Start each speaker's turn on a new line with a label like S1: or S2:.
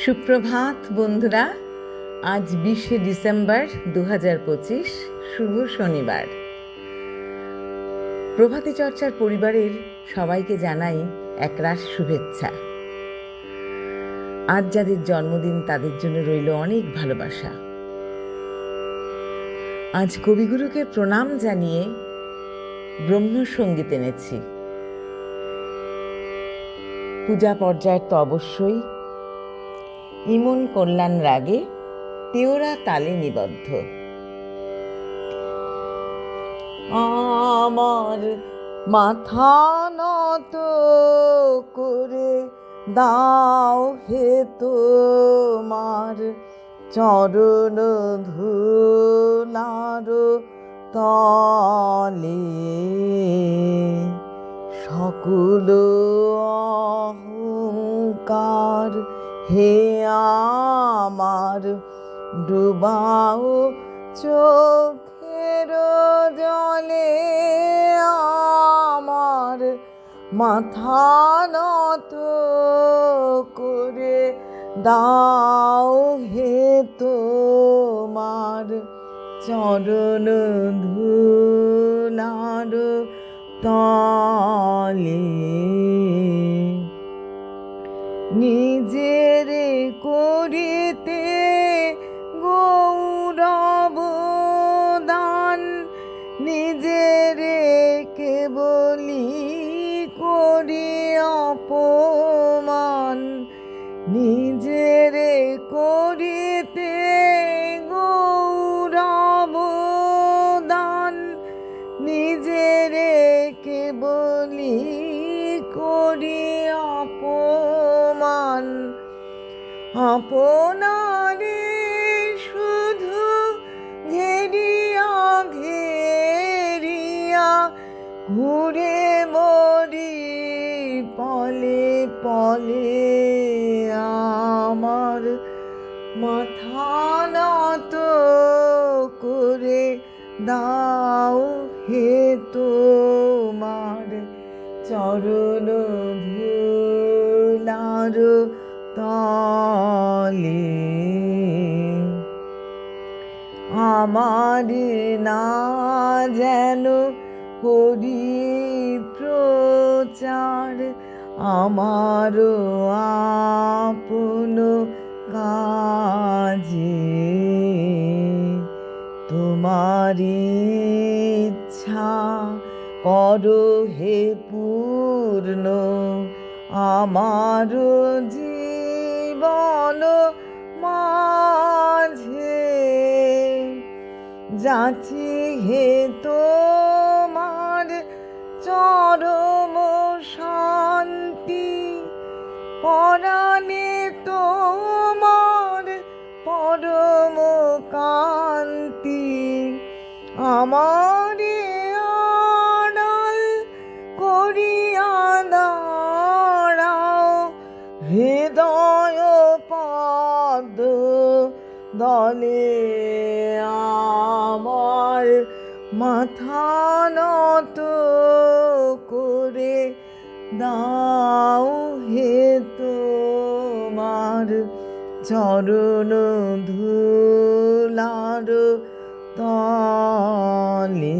S1: সুপ্রভাত বন্ধুরা, আজ 20শে ডিসেম্বর 2025, শুভ শনিবার। প্রভাতী চর্চার পরিবারের সবাইকে জানাই একরাশ শুভেচ্ছা। আজ যাদের জন্মদিন তাদের জন্য রইল অনেক ভালোবাসা। আজ কবিগুরুকে প্রণাম জানিয়ে ব্রহ্মসঙ্গীত এনেছি। পূজা পর্যায়ের তো অবশ্যই, ইমন কল্যাণ রাগে তেওরা তালে নিবদ্ধ। আমার মাথা নত করে দাও হে তোমার চরণ ধুলার তলে, সকল অহংকার হে আমার ডুবাও চোখের জলে। আমার মাথা নত করে দাও হে তোমার চরণ ধুলার তলে, নিজের করিতে গৌরব দান, নিজের কেবলি করি অপমান, নিজের করিতে গৌরব দান, নিজের কেবলি করি অপমান। আপনারে শুধু ঘেরিয়া ঘেরিয়া ঘুরে মরি পলে পলে। আমার মাথা নত করে দাও হে তোমার চরণ ধুলার তলে। আমার না যেন করি প্রচার, আমার আপন কাজে তোমারি ইচ্ছা করো হে পূর্ণ আমার জীবন মাঝে। যাচি হে তোমার চরম শান্তি, পরাণে তোমার পরম কান্তি। আমারে আড়াল করিয়া দাঁড়াও হৃদয় পদ দলে। আমার মাথা নত করে দাও হে তোমার চরণ ধুলার তলে।